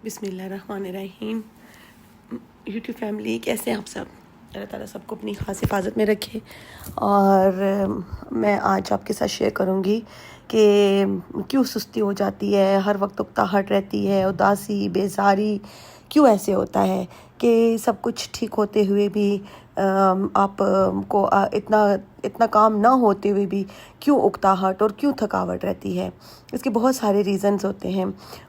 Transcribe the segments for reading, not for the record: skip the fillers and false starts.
بسم اللہ الرحمن الرحیم۔ یوٹیوب فیملی کیسے ہیں آپ سب؟ اللہ تعالیٰ سب کو اپنی خاص حفاظت میں رکھے۔ اور میں آج آپ کے ساتھ شیئر کروں گی کہ کیوں سستی ہو جاتی ہے، ہر وقت اکتاہٹ رہتی ہے، اداسی، بیزاری کیوں ایسے ہوتا ہے کہ سب کچھ ٹھیک ہوتے ہوئے بھی آپ کو اتنا کام نہ ہوتے ہوئے بھی کیوں اکتاہٹ اور کیوں تھکاوٹ رہتی ہے۔ اس کے بہت سارے ریزنز ہوتے ہیں،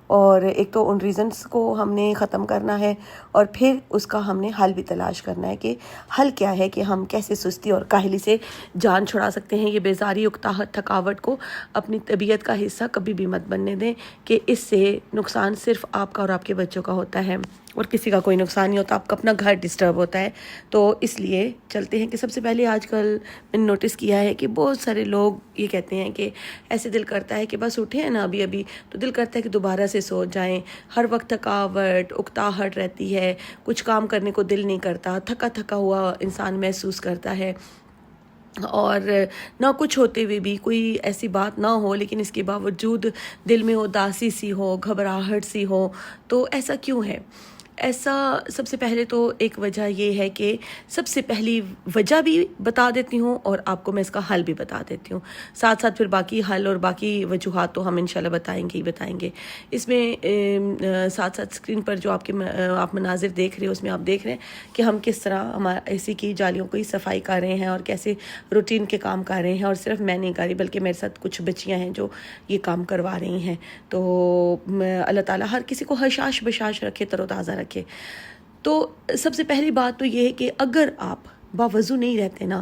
اور ایک تو ان ریزنز کو ہم نے ختم کرنا ہے، اور پھر اس کا ہم نے حل بھی تلاش کرنا ہے کہ حل کیا ہے، کہ ہم کیسے سستی اور کاہلی سے جان چھڑا سکتے ہیں۔ یہ بیزاری، اکتاہٹ، تھکاوٹ کو اپنی طبیعت کا حصہ کبھی بھی مت بننے دیں کہ اس سے نقصان صرف آپ کا اور آپ کے بچوں کا ہوتا ہے، اور کسی کا کوئی نقصان نہیں ہوتا، آپ کا اپنا گھر ڈسٹرب ہوتا ہے۔ تو اس لیے چلتے ہیں کہ سب سے پہلے آج کل میں نے نوٹس کیا ہے کہ بہت سارے لوگ یہ کہتے ہیں کہ ایسے دل کرتا ہے کہ بس اٹھے ہیں نا ابھی تو دل کرتا ہے کہ دوبارہ سے سو جائیں۔ ہر وقت تھکاوٹ، اکتاہٹ رہتی ہے، کچھ کام کرنے کو دل نہیں کرتا، تھکا ہوا انسان محسوس کرتا ہے، اور نہ کچھ ہوتے ہوئے بھی کوئی ایسی بات نہ ہو لیکن اس کے باوجود دل میں اداسی سی ہو، گھبراہٹ سی ہو۔ تو ایسا کیوں ہے؟ ایسا سب سے پہلے تو ایک وجہ یہ ہے کہ سب سے پہلی وجہ بھی بتا دیتی ہوں، اور آپ کو میں اس کا حل بھی بتا دیتی ہوں، ساتھ ساتھ پھر باقی حل اور باقی وجوہات تو ہم انشاءاللہ بتائیں گے۔ اس میں ساتھ ساتھ اسکرین پر جو آپ مناظر دیکھ رہے ہو، اس میں آپ دیکھ رہے ہیں کہ ہم کس طرح ہمارے اے سی کی جالیوں کی صفائی کر رہے ہیں، اور کیسے روٹین کے کام کر رہے ہیں، اور صرف میں نہیں کر رہی بلکہ میرے ساتھ کچھ بچیاں ہیں جو یہ کام کروا رہی ہیں۔ تو اللہ تعالیٰ ہر کسی کو حشاش بشاش رکھے، تر و تازہ رکھے۔ تو سب سے پہلی بات تو یہ ہے کہ اگر آپ باوضو نہیں رہتے نا،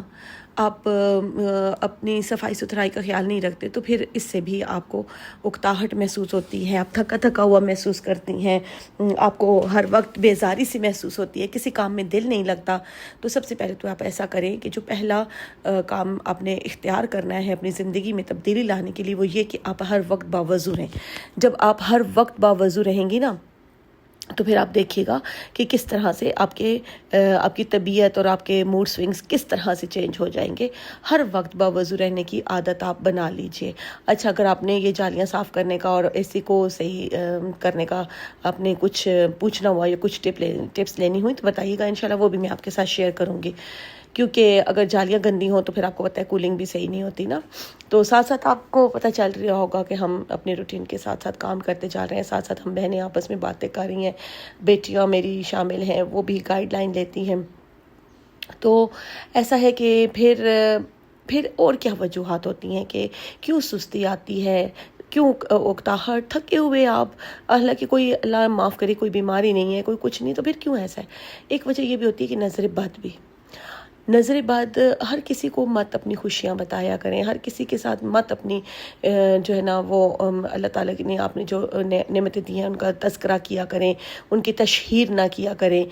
آپ اپنی صفائی ستھرائی کا خیال نہیں رکھتے، تو پھر اس سے بھی آپ کو اکتاہٹ محسوس ہوتی ہے، آپ تھکا ہوا محسوس کرتی ہیں، آپ کو ہر وقت بیزاری سی محسوس ہوتی ہے، کسی کام میں دل نہیں لگتا۔ تو سب سے پہلے تو آپ ایسا کریں کہ جو پہلا کام آپ نے اختیار کرنا ہے اپنی زندگی میں تبدیلی لانے کے لیے، وہ یہ کہ آپ ہر وقت باوضو رہیں۔ جب آپ ہر وقت باوضو رہیں گی نا، تو پھر آپ دیکھیے گا کہ کس طرح سے آپ کی طبیعت اور آپ کے موڈ سوئنگز کس طرح سے چینج ہو جائیں گے۔ ہر وقت باوضو رہنے کی عادت آپ بنا لیجئے۔ اچھا، اگر آپ نے یہ جالیاں صاف کرنے کا اور اے سی کو صحیح کرنے کا آپ نے کچھ پوچھنا ہوا یا کچھ ٹپس لینی ہوئی تو بتائیے گا، انشاءاللہ وہ بھی میں آپ کے ساتھ شیئر کروں گی، کیونکہ اگر جالیاں گندی ہوں تو پھر آپ کو پتہ ہے کولنگ بھی صحیح نہیں ہوتی نا۔ تو ساتھ ساتھ آپ کو پتہ چل رہا ہوگا کہ ہم اپنے روٹین کے ساتھ ساتھ کام کرتے جا رہے ہیں، ساتھ ساتھ ہم بہنیں آپس میں باتیں کر رہی ہیں، بیٹیاں میری شامل ہیں، وہ بھی گائیڈ لائن لیتی ہیں۔ تو ایسا ہے کہ پھر اور کیا وجوہات ہوتی ہیں کہ کیوں سستی آتی ہے، کیوں اکتاہٹ، تھکے ہوئے آپ، حالانکہ کوئی اللہ معاف کرے کوئی بیماری نہیں ہے، کوئی کچھ نہیں، تو پھر کیوں ایسا ہے؟ ایک وجہ یہ بھی ہوتی ہے کہ نظر بد بھی۔ نظر بد، ہر کسی کو مت اپنی خوشیاں بتایا کریں، ہر کسی کے ساتھ مت اپنی جو ہے نا وہ اللہ تعالیٰ نے آپ نے جو نعمتیں دی ہیں ان کا تذکرہ کیا کریں، ان کی تشہیر نہ کیا کریں۔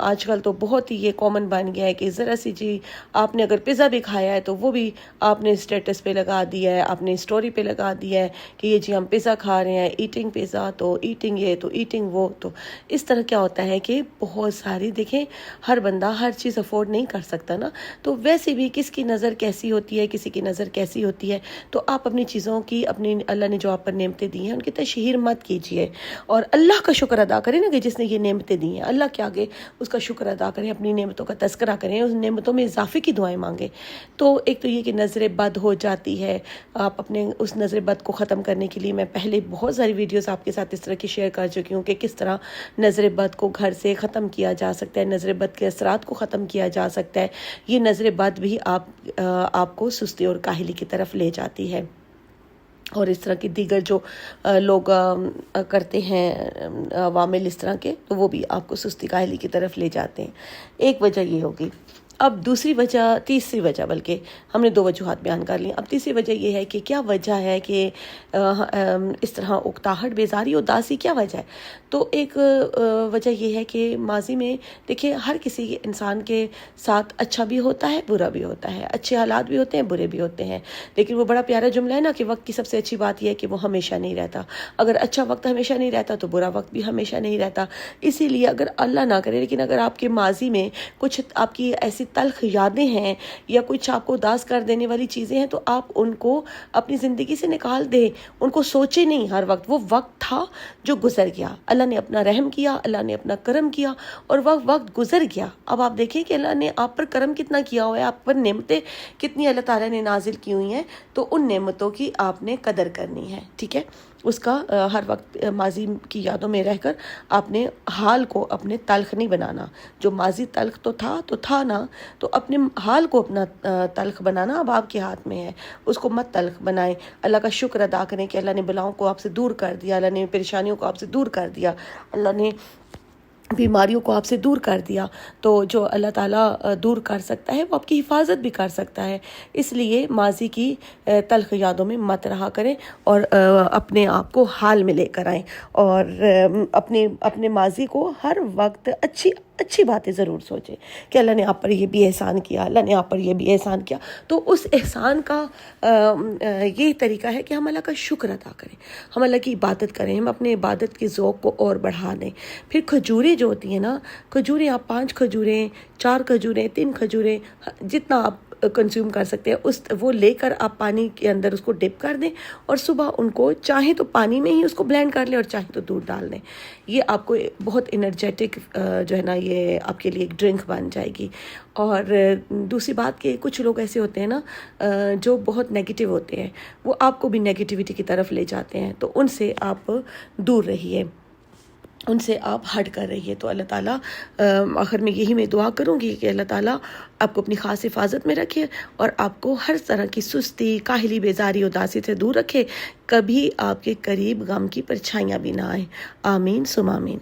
آج کل تو بہت ہی یہ کامن بن گیا ہے کہ ذرا سی جی آپ نے اگر پیزا بھی کھایا ہے تو وہ بھی آپ نے اسٹیٹس پہ لگا دیا ہے، آپ نے اسٹوری پہ لگا دیا ہے کہ یہ جی ہم پیزا کھا رہے ہیں، ایٹنگ پیزا، تو ایٹنگ یہ، تو ایٹنگ وہ۔ تو اس طرح کیا ہوتا ہے کہ بہت ساری، دیکھیں ہر بندہ ہر چیز افورڈ نہیں کر سکتا نا، تو ویسے بھی کس کی نظر کیسی ہوتی ہے، کسی کی نظر کیسی ہوتی ہے، تو آپ اپنی چیزوں کی، اپنی اللہ نے جو آپ پر نعمتیں دی ہیں ان کی تشہیر مت کیجیے، اور اللہ کا شکر ادا کریں نا کہ جس نے یہ نعمتیں دی ہیں، اللہ کے آگے اس کا شکر ادا کریں، اپنی نعمتوں کا تذکرہ کریں، اس نعمتوں میں اضافے کی دعائیں مانگیں۔ تو ایک تو یہ کہ نظر بد ہو جاتی ہے، آپ اپنے اس نظر بد کو ختم کرنے کے لیے میں پہلے بہت ساری ویڈیوز آپ کے ساتھ اس طرح کی شیئر کر چکی ہوں کہ کس طرح نظر بد کو گھر سے ختم کیا جا سکتا ہے، نظر بد کے اثرات کو ختم کیا جا سکتا ہے۔ یہ نظر بد بھی آپ کو سستی اور کاہلی کی طرف لے جاتی ہے، اور اس طرح کی دیگر جو لوگ کرتے ہیں عوامل اس طرح کے، تو وہ بھی آپ کو سستی کاہلی کی طرف لے جاتے ہیں۔ ایک وجہ یہ ہوگی۔ اب تیسری وجہ، بلکہ ہم نے 2 وجوہات بیان کر لی، اب تیسری وجہ یہ ہے کہ کیا وجہ ہے کہ اس طرح اکتاہٹ، بیزاری، اداسی کیا وجہ ہے؟ تو ایک وجہ یہ ہے کہ ماضی میں دیکھیں ہر کسی انسان کے ساتھ اچھا بھی ہوتا ہے، برا بھی ہوتا ہے، اچھے حالات بھی ہوتے ہیں، برے بھی ہوتے ہیں، لیکن وہ بڑا پیارا جملہ ہے نا کہ وقت کی سب سے اچھی بات یہ ہے کہ وہ ہمیشہ نہیں رہتا۔ اگر اچھا وقت ہمیشہ نہیں رہتا تو برا وقت بھی ہمیشہ نہیں رہتا۔ اسی لیے اگر اللہ نہ کرے لیکن اگر آپ کے ماضی میں کچھ آپ کی ایسی ایسی تلخ یادیں ہیں یا کچھ آپ کو اداس کر دینے والی چیزیں ہیں تو آپ ان کو اپنی زندگی سے نکال دیں، ان کو سوچے نہیں ہر وقت. وہ وقت تھا جو گزر گیا، اللہ نے اپنا رحم کیا، اللہ نے اپنا کرم کیا اور وقت گزر گیا. اب آپ دیکھیں کہ اللہ نے آپ پر کرم کتنا کیا ہوا ہے، آپ پر نعمتیں کتنی اللہ تعالیٰ نے نازل کی ہوئی ہیں، تو ان نعمتوں کی آپ نے قدر کرنی ہے. ٹھیک ہے، اس کا ہر وقت ماضی کی یادوں میں رہ کر آپ نے حال کو اپنے تلخ نہیں بنانا. جو ماضی تلخ تو تھا نا، تو اپنے حال کو اپنا تلخ بنانا اب آپ کے ہاتھ میں ہے. اس کو مت تلخ بنائیں. اللہ کا شکر ادا کریں کہ اللہ نے بلاؤں کو آپ سے دور کر دیا، اللہ نے پریشانیوں کو آپ سے دور کر دیا، اللہ نے بیماریوں کو آپ سے دور کر دیا. تو جو اللہ تعالیٰ دور کر سکتا ہے وہ آپ کی حفاظت بھی کر سکتا ہے. اس لیے ماضی کی تلخ یادوں میں مت رہا کریں اور اپنے آپ کو حال میں لے کر آئیں اور اپنے ماضی کو ہر وقت اچھی باتیں ضرور سوچیں کہ اللہ نے آپ پر یہ بھی احسان کیا، اللہ نے آپ پر یہ بھی احسان کیا. تو اس احسان کا یہ طریقہ ہے کہ ہم اللہ کا شکر ادا کریں، ہم اللہ کی عبادت کریں، ہم اپنے عبادت کے ذوق کو اور بڑھا دیں. پھر کھجوریں جو ہوتی ہیں نا، کھجوریں آپ 5 کھجوریں 4 کھجوریں 3 کھجوریں جتنا آپ کنزیوم کر سکتے ہیں وہ لے کر آپ پانی کے اندر اس کو ڈپ کر دیں اور صبح ان کو چاہیں تو پانی میں ہی اس کو بلینڈ کر لیں اور چاہیں تو دودھ ڈال دیں. یہ آپ کو بہت انرجیٹک جو ہے نا یہ آپ کے لیے ایک ڈرنک بن جائے گی. اور دوسری بات کہ کچھ لوگ ایسے ہوتے ہیں نا جو بہت نیگیٹو ہوتے ہیں، وہ آپ کو بھی نیگیٹیوٹی کی طرف لے جاتے ہیں، تو ان سے آپ دور رہیے، ان سے آپ ہٹ کر رہیے. تو اللہ تعالیٰ آخر میں یہی میں دعا کروں گی کہ اللہ تعالیٰ آپ کو اپنی خاص حفاظت میں رکھے اور آپ کو ہر طرح کی سستی، کاہلی، بیزاری، اداسی سے دور رکھے. کبھی آپ کے قریب غم کی پرچھائیاں بھی نہ آئیں. آمین ثم آمین.